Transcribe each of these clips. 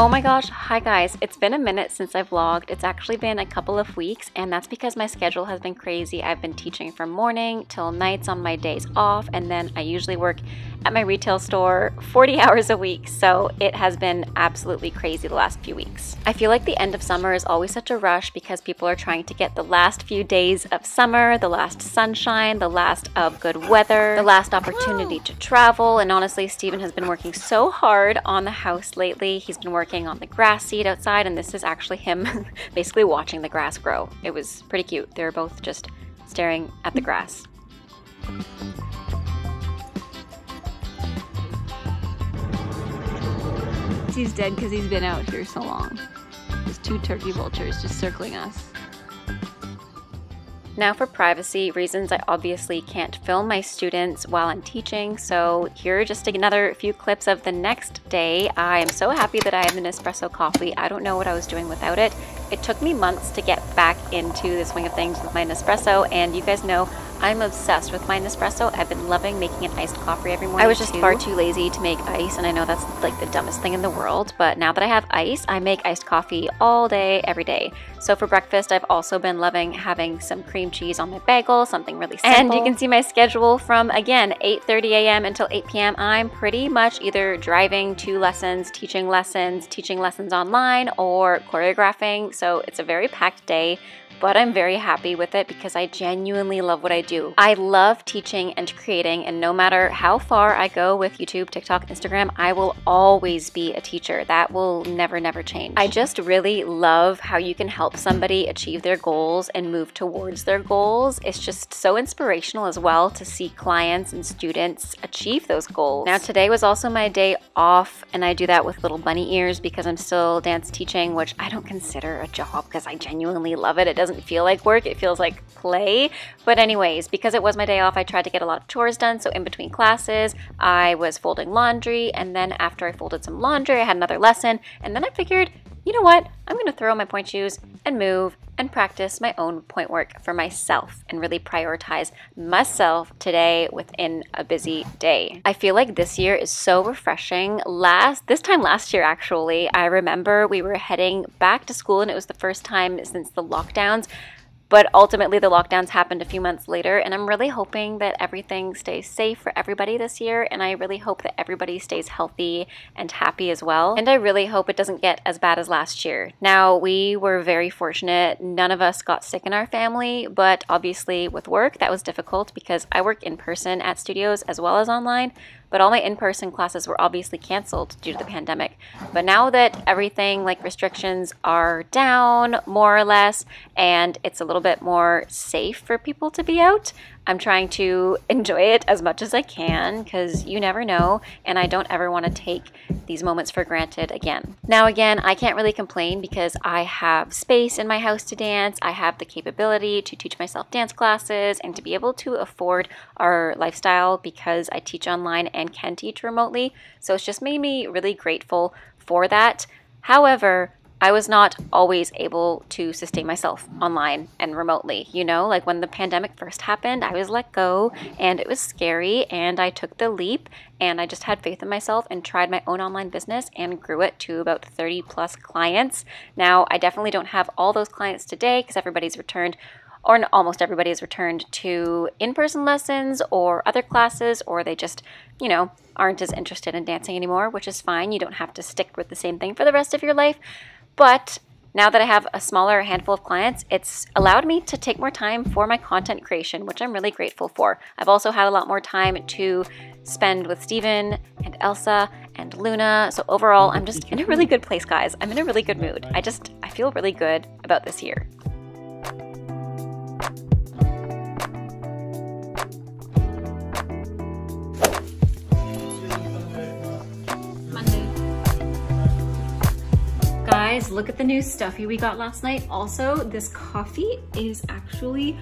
Oh my gosh, hi guys. It's been a minute since I've vlogged. It's actually been a couple of weeks, and that's because my schedule has been crazy. I've been teaching from morning till nights on my days off, and then I usually work at my retail store 40 hours a week, so it has been absolutely crazy the last few weeks. I feel like the end of summer is always such a rush because people are trying to get the last few days of summer, the last sunshine, the last of good weather, the last opportunity to travel, and honestly, Steven has been working so hard on the house lately. He's been working on the grass seed outside, and this is actually him basically watching the grass grow. It was pretty cute. They were both just staring at the grass. He's dead because he's been out here so long. There's two turkey vultures just circling us. Now for privacy reasons, I obviously can't film my students while I'm teaching, so here are just another few clips of the next day. I am so happy that I have an espresso coffee. I don't know what I was doing without it. It took me months to get back into the swing of things with my Nespresso, and you guys know I'm obsessed with my Nespresso. I've been loving making an iced coffee every morning. I was just far too lazy to make ice, and I know that's like the dumbest thing in the world, but now that I have ice, I make iced coffee all day, every day. So for breakfast, I've also been loving having some cream cheese on my bagel, something really simple. And you can see my schedule from, again, 8:30 a.m. until 8 p.m. I'm pretty much either driving to lessons, teaching lessons online, or choreographing. So it's a very packed day, but I'm very happy with it because I genuinely love what I do. I love teaching and creating, and no matter how far I go with YouTube, TikTok, Instagram, I will always be a teacher. That will never, never change. I just really love how you can help somebody achieve their goals and move towards their goals. It's just so inspirational as well to see clients and students achieve those goals. Now today was also my day off, and I do that with little bunny ears because I'm still dance teaching, which I don't consider a job because I genuinely love it. It doesn't feel like work, it feels like play. But anyways, because it was my day off, I tried to get a lot of chores done. So in between classes, I was folding laundry, and then after I folded some laundry, I had another lesson, and then I figured, you know what, I'm gonna throw on my pointe shoes and move and practice my own pointe work for myself and really prioritize myself today within a busy day. I feel like this year is so refreshing. This time last year, actually, I remember we were heading back to school, and it was the first time since the lockdowns. But ultimately, the lockdowns happened a few months later, and I'm really hoping that everything stays safe for everybody this year, and I really hope that everybody stays healthy and happy as well. And I really hope it doesn't get as bad as last year. Now, we were very fortunate. None of us got sick in our family, but obviously with work, that was difficult because I work in person at studios as well as online. But all my in-person classes were obviously canceled due to the pandemic. But now that everything, like restrictions, are down more or less, and it's a little bit more safe for people to be out, I'm trying to enjoy it as much as I can because you never know, and I don't ever want to take these moments for granted again. Now again, I can't really complain because I have space in my house to dance. I have the capability to teach myself dance classes and to be able to afford our lifestyle because I teach online and can teach remotely. So it's just made me really grateful for that. However, I was not always able to sustain myself online and remotely. You know, like when the pandemic first happened, I was let go and it was scary, and I took the leap, and I just had faith in myself and tried my own online business and grew it to about 30 plus clients. Now, I definitely don't have all those clients today because everybody's returned, or almost everybody has returned to in-person lessons or other classes, or they just, you know, aren't as interested in dancing anymore, which is fine. You don't have to stick with the same thing for the rest of your life. But now that I have a smaller handful of clients, it's allowed me to take more time for my content creation, which I'm really grateful for. I've also had a lot more time to spend with Steven and Elsa and Luna. So overall, I'm just in a really good place, guys. I'm in a really good mood. I feel really good about this year. Guys, look at the new stuffy we got last night. Also, this coffee is actually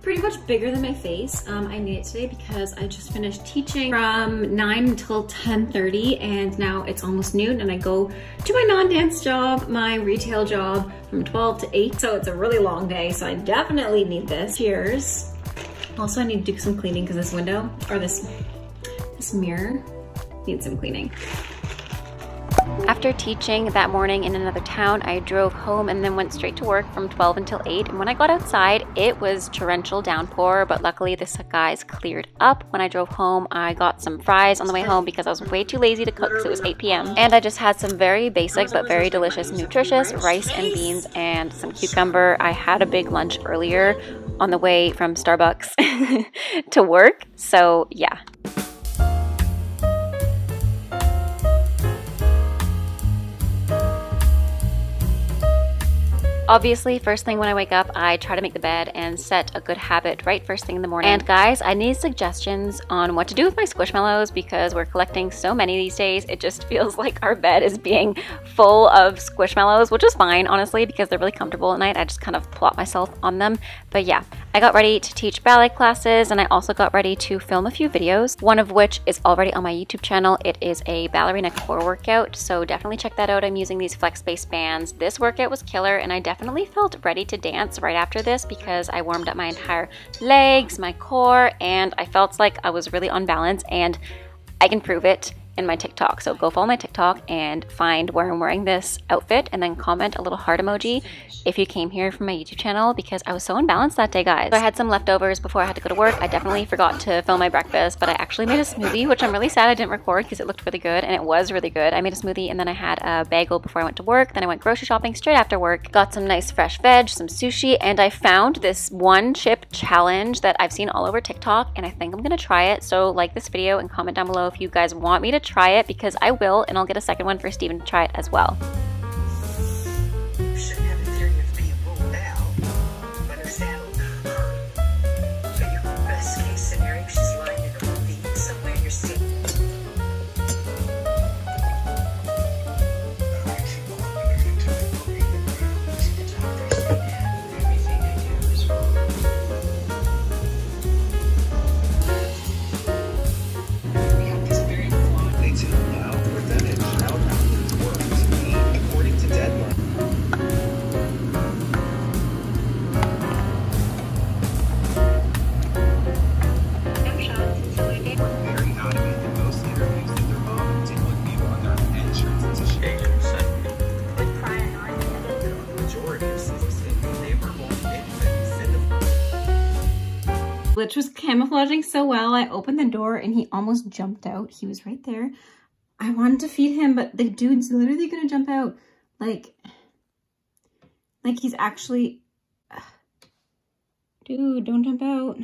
pretty much bigger than my face. I made it today because I just finished teaching from 9 until 10:30, and now it's almost noon, and I go to my non-dance job, my retail job, from 12 to 8. So it's a really long day, so I definitely need this. Cheers. Also, I need to do some cleaning because this window, or this mirror needs some cleaning. After teaching that morning in another town, I drove home and then went straight to work from 12 until 8. And when I got outside, it was torrential downpour, but luckily the skies cleared up. When I drove home, I got some fries on the way home because I was way too lazy to cook because it was 8 p.m. And I just had some very basic but very delicious, nutritious rice and beans and some cucumber. I had a big lunch earlier on the way from Starbucks to work, so yeah. Obviously, first thing when I wake up, I try to make the bed and set a good habit right first thing in the morning. And guys, I need suggestions on what to do with my Squishmallows because we're collecting so many these days. It just feels like our bed is being full of Squishmallows, which is fine, honestly, because they're really comfortable at night. I just kind of plop myself on them. But yeah, I got ready to teach ballet classes, and I also got ready to film a few videos, one of which is already on my YouTube channel. It is a ballerina core workout, so definitely check that out. I'm using these flex-based bands. This workout was killer, and I definitely felt ready to dance right after this because I warmed up my entire legs, my core, and I felt like I was really on balance, and I can prove it in my TikTok. So go follow my TikTok and find where I'm wearing this outfit and then comment a little heart emoji if you came here from my YouTube channel because I was so unbalanced that day, guys. So I had some leftovers before I had to go to work. I definitely forgot to film my breakfast, but I actually made a smoothie, which I'm really sad I didn't record because it looked really good, and it was really good. I made a smoothie and then I had a bagel before I went to work. Then I went grocery shopping straight after work, got some nice fresh veg, some sushi, and I found this one chip challenge that I've seen all over TikTok, and I think I'm gonna try it. So like this video and comment down below if you guys want me to try it because I will, and I'll get a second one for Steven to try it as well. Glitch was camouflaging so well. I opened the door and he almost jumped out. He was right there. I wanted to feed him, but the dude's literally gonna jump out. Like he's actually... Dude, don't jump out.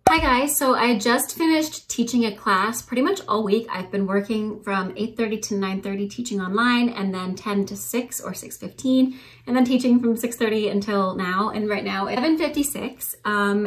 Hi guys, so I just finished teaching a class pretty much all week. I've been working from 8:30 to 9:30 teaching online, and then 10 to 6 or 6:15, and then teaching from 6:30 until now. And right now it's 7:56.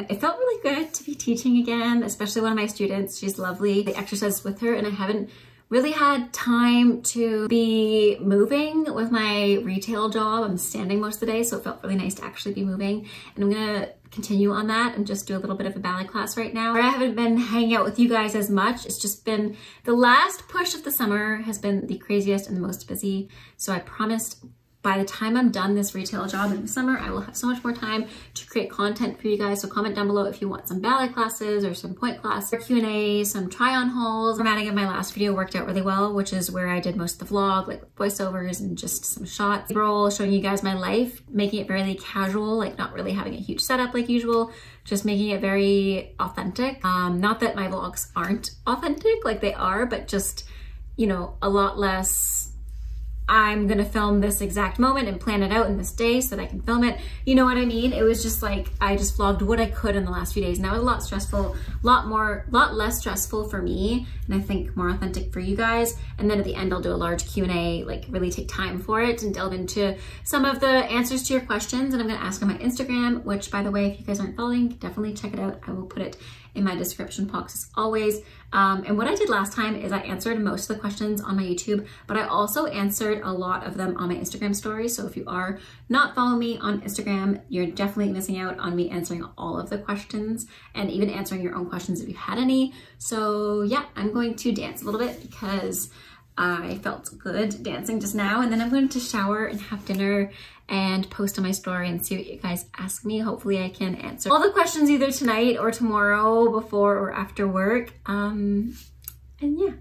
It felt really good to be teaching again, especially one of my students. She's lovely. I exercised with her and I haven't really had time to be moving with my retail job. I'm standing most of the day, so it felt really nice to actually be moving. And I'm gonna continue on that and just do a little bit of a ballet class right now. I haven't been hanging out with you guys as much. It's just been the last push of the summer has been the craziest and the most busy. So I promised by the time I'm done this retail job in the summer, I will have so much more time to create content for you guys. So comment down below if you want some ballet classes or some pointe class, or Q&A, some try-on hauls. The formatting of my last video worked out really well, which is where I did most of the vlog, like with voiceovers and just some shots. Roll showing you guys my life, making it very casual, like not really having a huge setup like usual, just making it very authentic. Not that my vlogs aren't authentic, like they are, but just, you know, a lot less I'm gonna film this exact moment and plan it out in this day so that I can film it. You know what I mean? It was just like, I just vlogged what I could in the last few days, and that was a lot stressful, lot less stressful for me, and I think more authentic for you guys. And then at the end, I'll do a large Q&A, like really take time for it and delve into some of the answers to your questions. And I'm gonna ask on my Instagram, which by the way, if you guys aren't following, definitely check it out. I will put it in my description box as always. And what I did last time is I answered most of the questions on my YouTube, but I also answered a lot of them on my Instagram stories. So if you are not following me on Instagram, you're definitely missing out on me answering all of the questions and even answering your own questions if you had any. So yeah, I'm going to dance a little bit because I felt good dancing just now, and then I'm going to shower and have dinner and post on my story and see what you guys ask me. Hopefully I can answer all the questions either tonight or tomorrow before or after work. And yeah.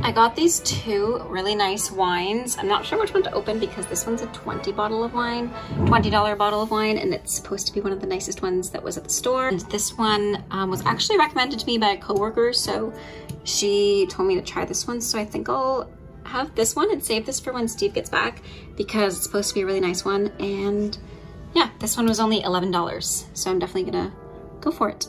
I got these two really nice wines. I'm not sure which one to open because this one's a $20 bottle of wine, $20 bottle of wine, and it's supposed to be one of the nicest ones that was at the store. And this one was actually recommended to me by a coworker, so she told me to try this one. So I think I'll have this one and save this for when Steve gets back because it's supposed to be a really nice one. And yeah, this one was only $11, so I'm definitely gonna go for it.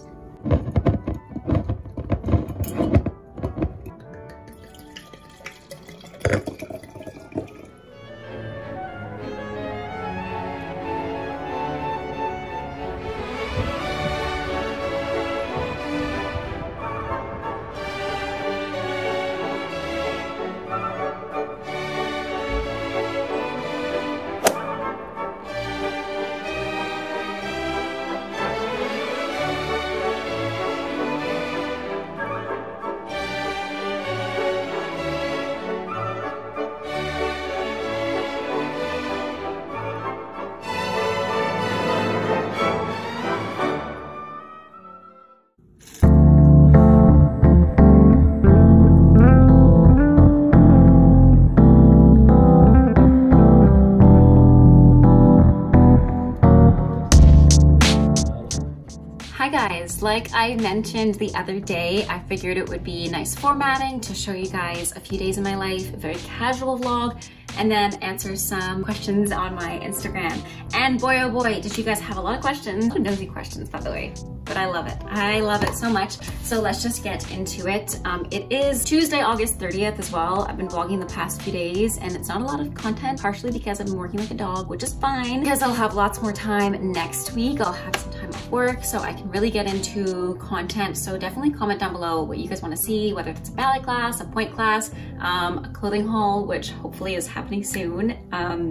Guys, like I mentioned the other day, I figured it would be nice formatting to show you guys a few days in my life, a very casual vlog, and then answer some questions on my Instagram. And boy, oh boy, did you guys have a lot of questions. Nosy questions, by the way, but I love it. I love it so much. So let's just get into it. It is Tuesday, August 30th as well. I've been vlogging the past few days and it's not a lot of content, partially because I've been working like a dog, which is fine because I'll have lots more time next week. I'll have some time off work so I can really get into content. So definitely comment down below what you guys want to see, whether it's a ballet class, a pointe class, a clothing haul, which hopefully is happening happening soon.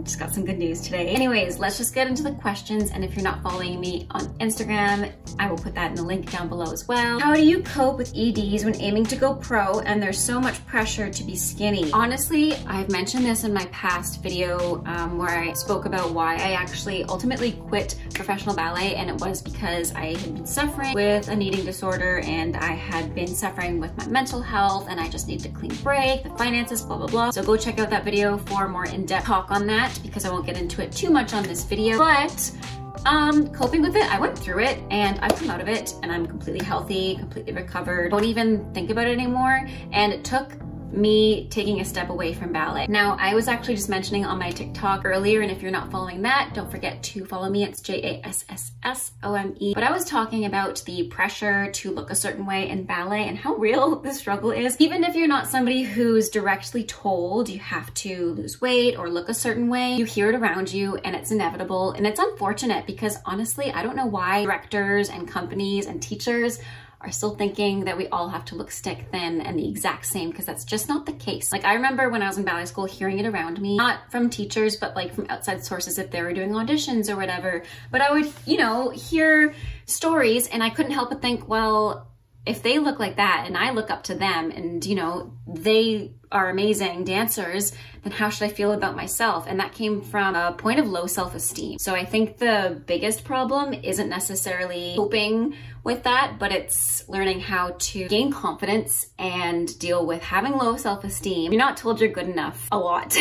Just got some good news today. Anyways, let's just get into the questions. And if you're not following me on Instagram, I will put that in the link down below as well. How do you cope with EDs when aiming to go pro and there's so much pressure to be skinny? Honestly, I've mentioned this in my past video where I spoke about why I actually ultimately quit professional ballet, and it was because I had been suffering with an eating disorder and I had been suffering with my mental health and I just needed a clean break, the finances, blah, blah, blah. So go check out that video for more in-depth talk on that because I won't get into it too much on this video. But coping with it, I went through it and I've come out of it and I'm completely healthy, completely recovered. Don't even think about it anymore. And it took me taking a step away from ballet. Now, I was actually just mentioning on my TikTok earlier, and if you're not following that, don't forget to follow me. It's JASSSOME. But I was talking about the pressure to look a certain way in ballet and how real the struggle is. Even if you're not somebody who's directly told you have to lose weight or look a certain way, you hear it around you and it's inevitable. And it's unfortunate because honestly, I don't know why directors and companies and teachers are still thinking that we all have to look stick thin and the exact same, because that's just not the case. Like, I remember when I was in ballet school hearing it around me, not from teachers, but like from outside sources if they were doing auditions or whatever. But I would, you know, hear stories and I couldn't help but think, well, if they look like that and I look up to them and, you know, they are amazing dancers, then how should I feel about myself? And that came from a point of low self-esteem. So I think the biggest problem isn't necessarily coping with that, but it's learning how to gain confidence and deal with having low self-esteem. You're not told you're good enough a lot.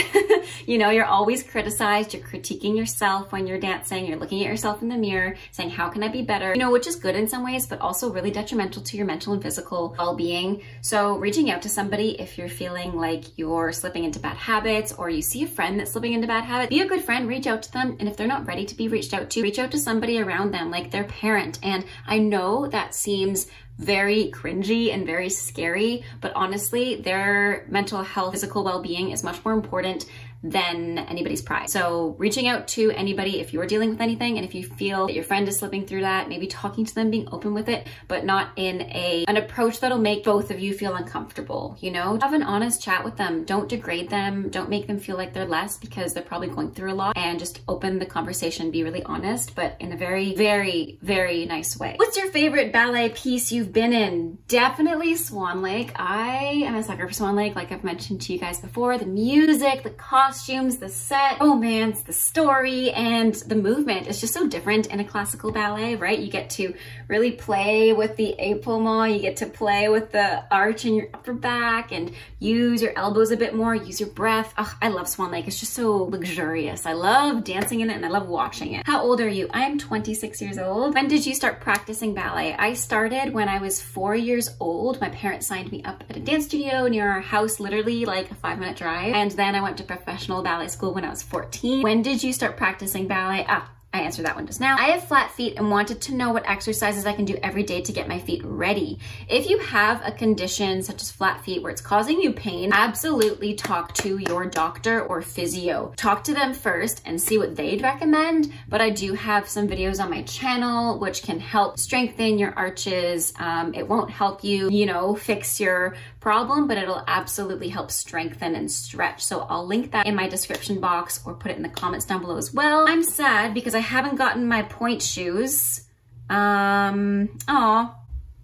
You know, you're always criticized, you're critiquing yourself when you're dancing, you're looking at yourself in the mirror, saying, how can I be better? You know, which is good in some ways, but also really detrimental to your mental and physical well-being. So reaching out to somebody if you're feeling like you're slipping into bad habits or you see a friend that's slipping into bad habits, be a good friend, reach out to them. And if they're not ready to be reached out to, reach out to somebody around them, like their parent. And I know that seems very cringy and very scary, but honestly, their mental health, physical well-being is much more important than anybody's pride. So reaching out to anybody if you're dealing with anything, and if you feel that your friend is slipping through that, maybe talking to them, being open with it, but not in an approach that'll make both of you feel uncomfortable, you know? Have an honest chat with them. Don't degrade them. Don't make them feel like they're less because they're probably going through a lot, and just open the conversation, be really honest, but in a very, very, very nice way. What's your favorite ballet piece you've been in? Definitely Swan Lake. I am a sucker for Swan Lake, like I've mentioned to you guys before. The music, the costumes, the set, romance, the story, and the movement is just so different in a classical ballet, right? You get to really play with the épaulement, you get to play with the arch in your upper back and use your elbows a bit more, use your breath. Oh, I love Swan Lake. It's just so luxurious. I love dancing in it and I love watching it. How old are you? I'm 26 years old. When did you start practicing ballet? I started when I was 4 years old. My parents signed me up at a dance studio near our house, literally like a 5-minute drive. And then I went to professional ballet school when I was 14. When did you start practicing ballet? I answered that one just now. I have flat feet and wanted to know what exercises I can do every day to get my feet ready. If you have a condition such as flat feet where it's causing you pain, absolutely talk to your doctor or physio. Talk to them first and see what they'd recommend, but I do have some videos on my channel which can help strengthen your arches. It won't help you, you know, fix your problem, but it'll absolutely help strengthen and stretch. So I'll link that in my description box or put it in the comments down below as well. I'm sad because I haven't gotten my pointe shoes. Aw,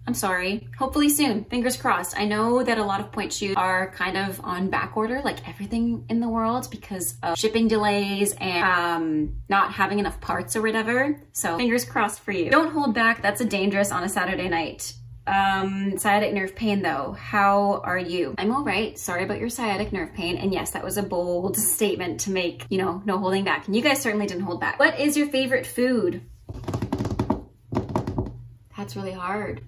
I'm sorry. Hopefully soon, fingers crossed. I know that a lot of pointe shoes are kind of on back order, like everything in the world, because of shipping delays and not having enough parts or whatever. So fingers crossed for you. Don't hold back, that's a dangerous on a Saturday night. Sciatic nerve pain though, how are you? I'm all right. Sorry about your sciatic nerve pain. And yes, that was a bold statement to make, you know, no holding back. And you guys certainly didn't hold back. What is your favorite food? That's really hard.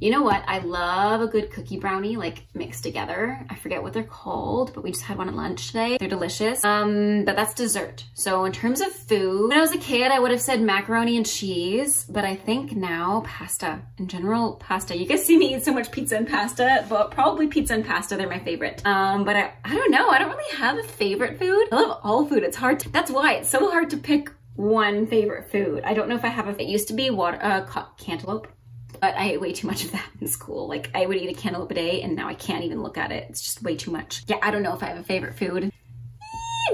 You know what? I love a good cookie brownie, like mixed together. I forget what they're called, but we just had one at lunch today. They're delicious. But that's dessert. So in terms of food, when I was a kid, I would have said macaroni and cheese, but I think now pasta. In general, pasta. You guys see me eat so much pizza and pasta, but probably pizza and pasta, they're my favorite. But I don't know. I don't really have a favorite food. I love all food. It's hard. That's why it's so hard to pick one favorite food. I don't know if I have a, it used to be cantaloupe. But I ate way too much of that in school. Like I would eat a cantaloupe a day and now I can't even look at it. It's just way too much. Yeah, I don't know if I have a favorite food.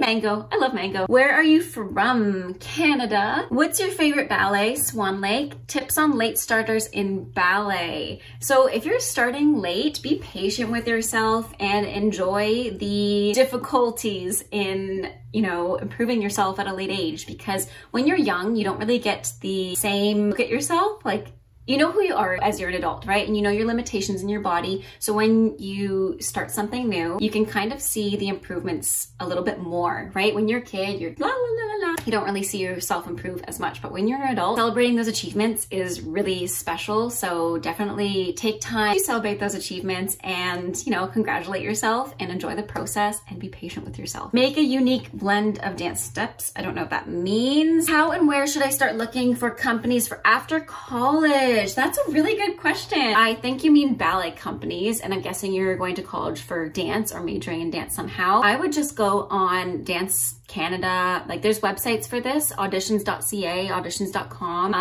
Mango. I love Mango. Where are you from? Canada. What's your favorite ballet? Swan Lake. Tips on late starters in ballet. So if you're starting late, be patient with yourself and enjoy the difficulties in, you know, improving yourself at a late age, because when you're young, you don't really get the same look at yourself. Like, you know who you are as you're an adult, right? And you know your limitations in your body. So when you start something new, you can kind of see the improvements a little bit more, right? When you're a kid, you're la la la la la. You don't really see yourself improve as much. But when you're an adult, celebrating those achievements is really special. So definitely take time to celebrate those achievements and, you know, congratulate yourself and enjoy the process and be patient with yourself. Make a unique blend of dance steps. I don't know what that means. How and where should I start looking for companies for after college? That's a really good question. I think you mean ballet companies, and I'm guessing you're going to college for dance or majoring in dance somehow. I would just go on Dance Canada. Like, there's websites for this, auditions.ca, auditions.com,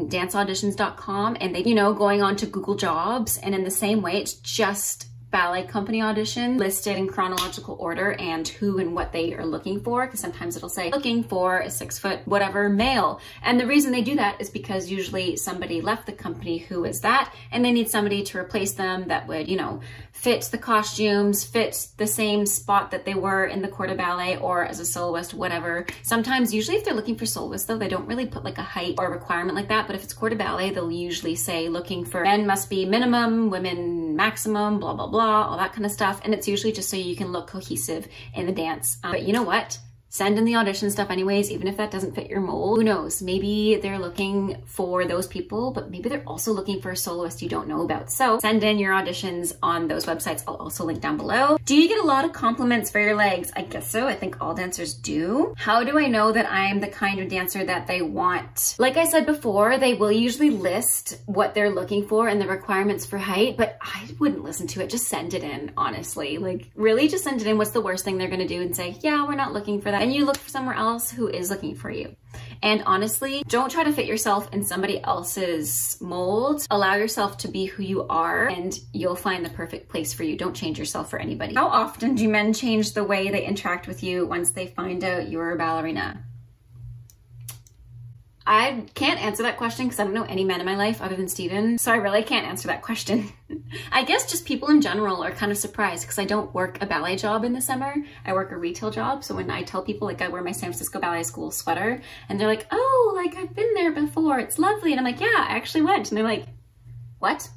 danceauditions.com, and they, you know, going on to Google Jobs, and in the same way, it's just ballet company audition listed in chronological order and who and what they are looking for, because sometimes it'll say looking for a 6 foot whatever male, and the reason they do that is because usually somebody left the company who is that, and they need somebody to replace them that would, you know, fit the costumes, fit the same spot that they were in the corps de ballet or as a soloist, whatever. Sometimes, usually if they're looking for soloists though, they don't really put like a height or a requirement like that, but if it's corps de ballet, they'll usually say looking for men must be minimum, women maximum, blah, blah, blah, all that kind of stuff. And it's usually just so you can look cohesive in the dance. But you know what? Send in the audition stuff anyways, even if that doesn't fit your mold. Who knows? Maybe they're looking for those people, but maybe they're also looking for a soloist you don't know about. So send in your auditions on those websites. I'll also link down below. Do you get a lot of compliments for your legs? I guess so. I think all dancers do. How do I know that I'm the kind of dancer that they want? Like I said before, they will usually list what they're looking for and the requirements for height, but I wouldn't listen to it. Just send it in, honestly. Like, really just send it in. What's the worst thing they're gonna do and say, yeah, we're not looking for that. And you look for somewhere else who is looking for you. And honestly, don't try to fit yourself in somebody else's mold. Allow yourself to be who you are and you'll find the perfect place for you. Don't change yourself for anybody. How often do men change the way they interact with you once they find out you're a ballerina? I can't answer that question because I don't know any men in my life other than Steven, so I really can't answer that question. I guess just people in general are kind of surprised because I don't work a ballet job in the summer. I work a retail job, so when I tell people, like, I wear my San Francisco Ballet School sweater, and they're like, oh, like, I've been there before, it's lovely, and I'm like, yeah, I actually went, and they're like, what?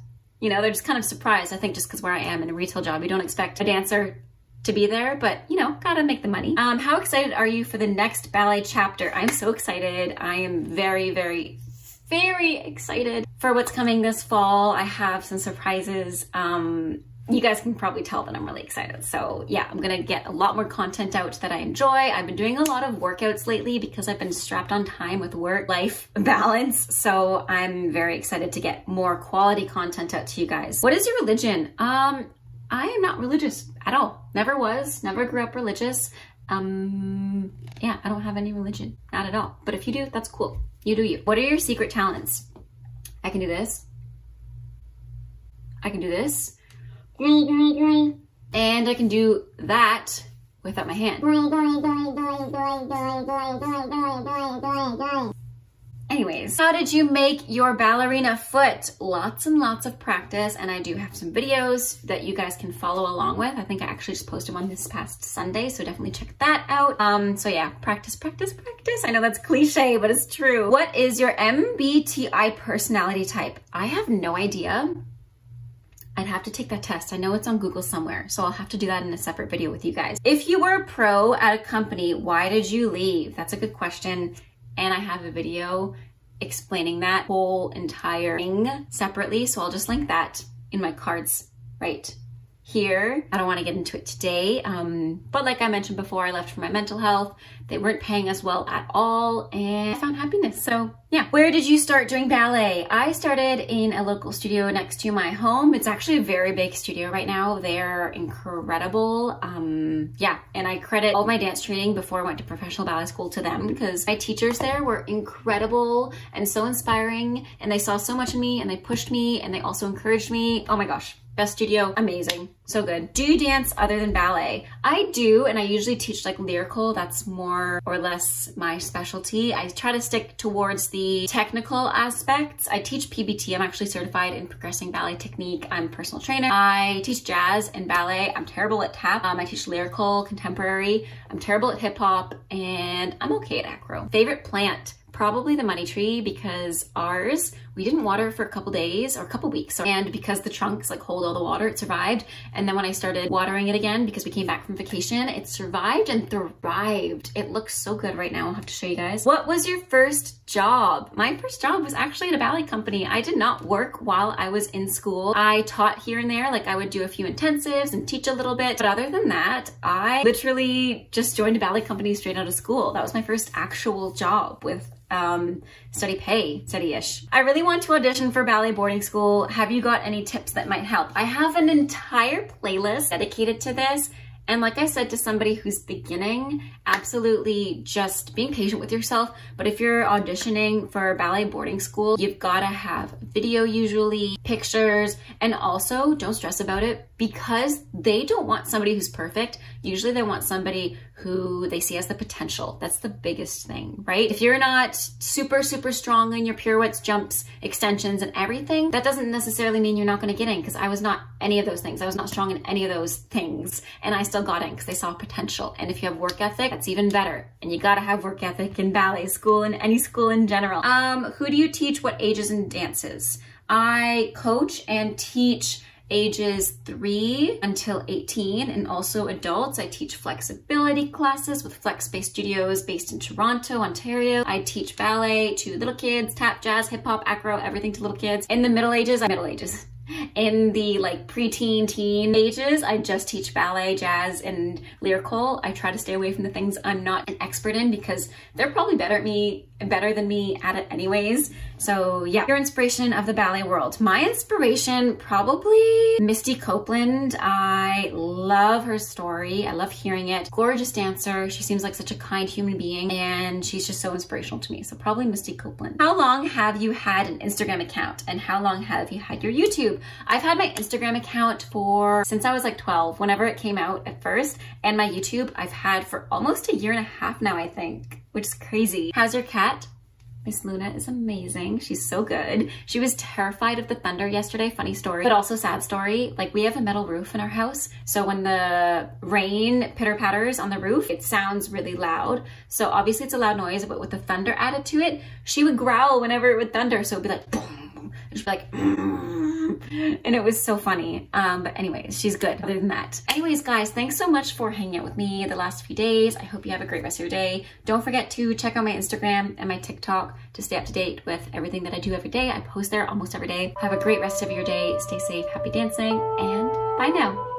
You know, they're just kind of surprised, I think, just because where I am in a retail job. You don't expect a dancer to be there, but you know, gotta make the money. How excited are you for the next ballet chapter? I'm so excited. I am very, very, very excited for what's coming this fall. I have some surprises. You guys can probably tell that I'm really excited. So yeah, I'm gonna get a lot more content out that I enjoy. I've been doing a lot of workouts lately because I've been strapped on time with work-life balance. So I'm very excited to get more quality content out to you guys. What is your religion? I am not religious at all. Never was, never grew up religious. Yeah, I don't have any religion, not at all. But if you do, that's cool. You do you. What are your secret talents? I can do this. I can do this. And I can do that without my hand. Anyways, how did you make your ballerina foot? Lots and lots of practice, and I do have some videos that you guys can follow along with. I think I actually just posted one this past Sunday, so definitely check that out. So yeah, practice, practice, practice. I know that's cliche, but it's true. What is your MBTI personality type? I have no idea. I'd have to take that test. I know it's on Google somewhere, so I'll have to do that in a separate video with you guys. If you were a pro at a company, why did you leave? That's a good question. And I have a video explaining that whole entire thing separately, so I'll just link that in my cards right here. I don't want to get into it today, but like I mentioned before, I left for my mental health. They weren't paying us well at all, and I found happiness. So yeah. Where did you start doing ballet? I started in a local studio next to my home. It's actually a very big studio right now. They're incredible. Yeah, and I credit all my dance training before I went to professional ballet school to them, because my teachers there were incredible and so inspiring, and they saw so much in me, and they pushed me, and they also encouraged me. Oh my gosh. Best studio, amazing. So good. Do you dance other than ballet? I do, and I usually teach like lyrical. That's more or less my specialty. I try to stick towards the technical aspects. I teach PBT. I'm actually certified in progressing ballet technique. I'm a personal trainer. I teach jazz and ballet. I'm terrible at tap. I teach lyrical, contemporary. I'm terrible at hip hop, and I'm okay at acro. Favorite plant? Probably the money tree, because ours, we didn't water for a couple days or a couple weeks. And because the trunks like hold all the water, it survived. And then when I started watering it again, because we came back from vacation, it survived and thrived. It looks so good right now. I'll have to show you guys. What was your first job? My first job was actually at a ballet company. I did not work while I was in school. I taught here and there, like I would do a few intensives and teach a little bit. But other than that, I literally just joined a ballet company straight out of school. That was my first actual job with steady pay, steady-ish. I really want to audition for ballet boarding school. Have you got any tips that might help? I have an entire playlist dedicated to this. And like I said to somebody who's beginning, absolutely just being patient with yourself. But if you're auditioning for ballet boarding school, you've got to have video, usually pictures, and also don't stress about it because they don't want somebody who's perfect. Usually they want somebody who they see as the potential. That's the biggest thing, right? If you're not super, super strong in your pirouettes, jumps, extensions, and everything, that doesn't necessarily mean you're not going to get in, because I was not any of those things. I was not strong in any of those things, and I still got in because they saw potential. And if you have work ethic, that's even better. And you got to have work ethic in ballet school and any school in general. Who do you teach what ages and dances? I coach and teach ages 3 until 18, and also adults. I teach flexibility classes with Flex-based studios based in Toronto, Ontario. I teach ballet to little kids, tap, jazz, hip hop, acro, everything to little kids. In the middle ages. In the like preteen, teen ages, I just teach ballet, jazz, and lyrical. I try to stay away from the things I'm not an expert in because they're probably better than me at it anyways. So yeah, your inspiration of the ballet world. My inspiration, probably Misty Copeland. I love her story. I love hearing it. Gorgeous dancer. She seems like such a kind human being, and she's just so inspirational to me. So probably Misty Copeland. How long have you had an Instagram account, and how long have you had your YouTube? I've had my Instagram account since I was like 12, whenever it came out at first, and my YouTube I've had for almost a year and a half now, I think, which is crazy. How's your cat? Miss Luna is amazing. She's so good. She was terrified of the thunder yesterday. Funny story, but also sad story. Like, we have a metal roof in our house, so when the rain pitter patters on the roof, it sounds really loud. So obviously it's a loud noise, but with the thunder added to it, she would growl whenever it would thunder. So it'd be like, boom, and she'd be like, and it was so funny. But anyways, she's good other than that. Anyways, guys, thanks so much for hanging out with me the last few days. I hope you have a great rest of your day. Don't forget to check out my Instagram and my TikTok to stay up to date with everything that I do every day. I post there almost every day. Have a great rest of your day. Stay safe, happy dancing, and bye now.